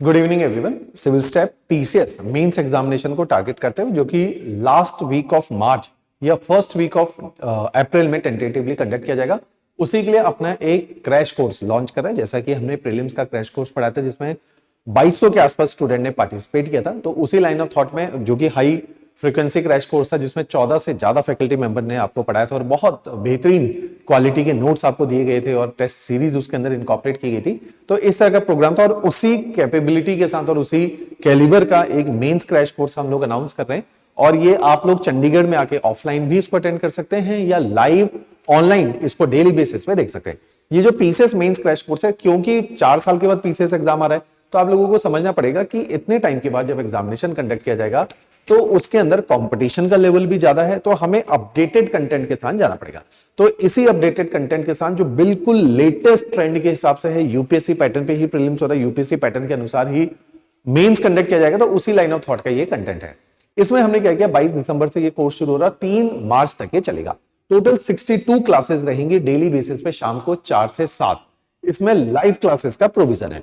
Good evening everyone. Civil step PCS mains examination को target करते हुए जो कि लास्ट वीक ऑफ मार्च या फर्स्ट वीक ऑफ अप्रैल में टेंटेटिवली कंडक्ट किया जाएगा, उसी के लिए अपना एक क्रैश कोर्स लॉन्च कर रहा है। जैसा कि हमने प्रीलिम्स का क्रैश कोर्स पढ़ाया था जिसमें 2200 के आसपास स्टूडेंट ने पार्टिसिपेट किया था, तो उसी लाइन ऑफ थॉट में जो कि हाई फ्रीक्वेंसी क्रैश कोर्स था जिसमें 14 से ज्यादा फैकल्टी मेंबर ने आपको पढ़ाया था और बहुत बेहतरीन क्वालिटी के नोट्स आपको दिए गए थे और टेस्ट सीरीज उसके अंदर इनकॉर्पोरेट की गई थी। तो इस तरह का प्रोग्राम था और उसी कैपेबिलिटी के साथ और उसी कैलिबर का एक मेंस क्रैश कोर्स हम लोग अनाउंस कर रहे हैं। और ये आप लोग चंडीगढ़ में आके ऑफलाइन भी इसको अटेंड कर सकते हैं या लाइव ऑनलाइन इसको डेली बेसिस पे देख सकते हैं। ये जो पीसीएस मेंस क्रैश कोर्स है, क्योंकि 4 साल के बाद पीसीएस एग्जाम आ रहा है, तो आप लोगों को समझना पड़ेगा कि इतने टाइम के बाद जब एग्जामिनेशन कंडक्ट किया जाएगा तो उसके अंदर कंपटीशन का लेवल भी ज्यादा है, तो हमें अपडेटेड कंटेंट के साथ जाना पड़ेगा। तो इसी अपडेटेड कंटेंट के साथ जो बिल्कुल लेटेस्ट ट्रेंड के हिसाब से है, यूपीएससी पैटर्न पे ही प्रीलिम्स होता है, यूपीएससी पैटर्न के अनुसार ही मेंस कंडक्ट किया जाएगा, तो उसी लाइन ऑफ थॉट का ये कंटेंट है। इसमें हमने क्या किया, 22 दिसंबर से ये कोर्स शुरू हो रहा, 3 मार्च तक ये चलेगा। टोटल 62 क्लासेस रहेंगी डेली बेसिस पे शाम को 4 से 7। इसमें लाइव क्लासेस का प्रोविजन है।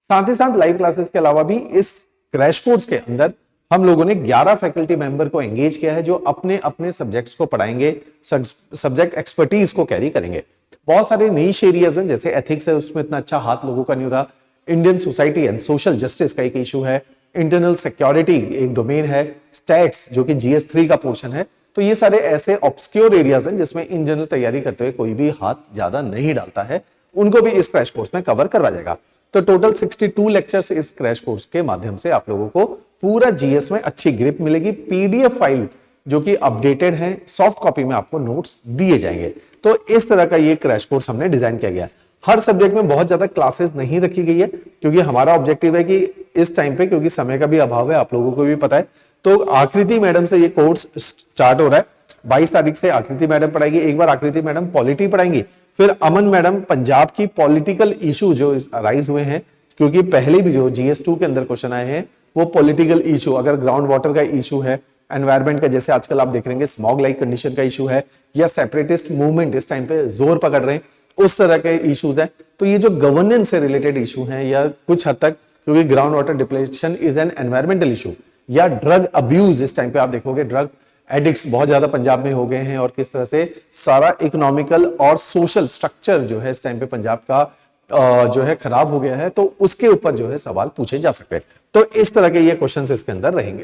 साथ ही साथ लाइव क्लासेस के अलावा भी इस क्रैश कोर्स के अंदर हम लोगों ने 11 फैकल्टी मेंबर को एंगेज किया है जो अपने अपने सब्जेक्ट्स को पढ़ाएंगे, सब्जेक्ट एक्सपर्टीज को कैरी करेंगे। बहुत सारे नीश एरियाज हैं, जैसे एथिक्स है, उसमें इतना अच्छा हाथ लोगों का नहीं होता। Indian society and social justice का एक इशू है, इंटरनल सिक्योरिटी एक डोमेन है, स्टैट्स जो कि जीएस 3 का पोर्शन है। तो ये सारे ऐसे ऑब्सक्योर एरियाज हैं जिसमें इन जनरल तैयारी करते हुए कोई भी हाथ ज्यादा नहीं डालता है, उनको भी इस क्रैश कोर्स में कवर करवा जाएगा। तो टोटल 62 लेक्चर्स इस क्रैश कोर्स के माध्यम से आप लोगों को पूरा जीएस में अच्छी ग्रिप मिलेगी। पीडीएफ फाइल जो कि अपडेटेड है, सॉफ्ट कॉपी में आपको नोट्स दिए जाएंगे। तो इस तरह का ये क्रैश कोर्स हमने डिजाइन किया गया है। हर सब्जेक्ट में बहुत ज्यादा क्लासेस नहीं रखी गई है, क्योंकि हमारा ऑब्जेक्टिव है कि इस टाइम पे, क्योंकि समय का भी अभाव है, आप लोगों को भी पता है, तो आकृति मैडम से ये कोर्स स्टार्ट हो रहा है। 22 तारीख से आकृति मैडम पढ़ाएगी। एक बार आकृति मैडम पॉलिटी पढ़ाएंगी, फिर अमन मैडम पंजाब की पॉलिटिकल इशू जो राइज हुए हैं, क्योंकि पहले भी जो जीएस 2 के अंदर क्वेश्चन आए हैं वो पॉलिटिकल इशू, अगर ग्राउंड वाटर का इशू है, एनवायरमेंट का, जैसे आजकल आप देख रहे हैं स्मॉग लाइक कंडीशन का इशू है, या सेपरेटिस्ट मूवमेंट इस टाइम पे जोर पकड़ रहे हैं, उस तरह के इश्यूज हैं। तो ये जो गवर्नेंस से रिलेटेड इशू हैं, या कुछ हद तक क्योंकि ground water depletion is an environmental issue, या ड्रग अब्यूज, इस टाइम पे आप देखोगे ड्रग एडिक्ट्स बहुत ज्यादा पंजाब में हो गए हैं, और किस तरह से सारा इकोनॉमिकल और सोशल स्ट्रक्चर जो है इस टाइम पे पंजाब का जो है खराब हो गया है, तो उसके ऊपर जो है सवाल पूछे जा सकते हैं। तो इस तरह के ये क्वेश्चंस इसके अंदर रहेंगे,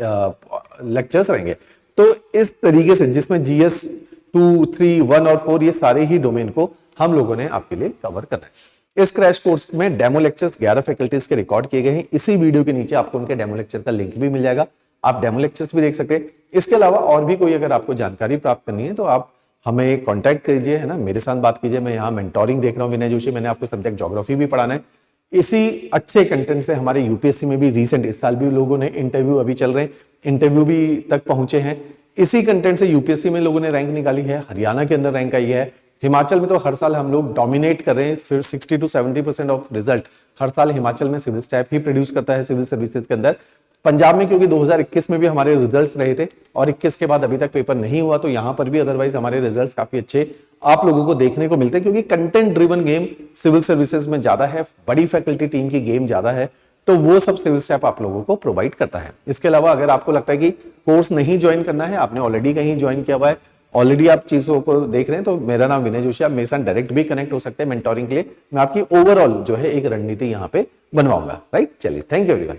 लेक्चर्स रहेंगे। तो इस तरीके से जिसमें जीएस 2, 3, 1 और 4 ये सारे ही डोमेन को हम लोगों ने आपके लिए कवर करना है। इस क्रैश कोर्स में डेमो लेक्चर्स 11 फैकल्टीज के रिकॉर्ड किए गए हैं। इसी वीडियो के नीचे आपको उनके डेमो लेक्चर का लिंक भी मिल जाएगा, आप डेमो लेक्चर्स भी देख सकते हैं। इसके अलावा और भी कोई अगर आपको जानकारी प्राप्त करनी है तो आप हमें कांटेक्ट कीजिए, है ना, मेरे साथ बात कीजिए। मैं यहाँ मेंटोरिंग देख रहा हूँ विनय जोशी, मैंने आपको सब्जेक्ट ज्योग्राफी भी पढ़ाना है। इसी अच्छे कंटेंट से हमारे यूपीएससी में भी रिसेंट इस साल भी लोगों ने इंटरव्यू अभी चल रहे हैं, इंटरव्यू भी तक पहुंचे हैं। इसी कंटेंट से यूपीएससी में लोगों ने रैंक निकाली है, हरियाणा के अंदर रैंक आई है, हिमाचल में तो हर साल हम लोग डोमिनेट कर रहे हैं। फिर 60 to 70% ऑफ रिजल्ट हर साल हिमाचल में सिविल स्टैफ ही प्रोड्यूस करता है सिविल सर्विसेज के अंदर। पंजाब में क्योंकि 2021 में भी हमारे रिजल्ट्स रहे थे और 21 के बाद अभी तक पेपर नहीं हुआ, तो यहां पर भी अदरवाइज हमारे रिजल्ट्स काफी अच्छे आप लोगों को देखने को मिलते हैं, क्योंकि content driven game civil services में ज्यादा है, बड़ी फैकल्टी टीम की गेम ज्यादा है, तो वो सब सिविल स्टैफ आप लोगों को प्रोवाइड करता है। इसके अलावा अगर आपको लगता है कि कोर्स नहीं ज्वाइन करना है, आपने ऑलरेडी कहीं ज्वाइन किया हुआ है, ऑलरेडी आप चीजों को देख रहे हैं, तो मेरा नाम विनय जोशी, आप मेरे साथ डायरेक्ट भी कनेक्ट हो सकते हैं मेंटोरिंग के लिए। मैं आपकी ओवरऑल जो है एक रणनीति यहाँ पे बनवाऊंगा। राइट, चलिए, थैंक यू एवरीवन।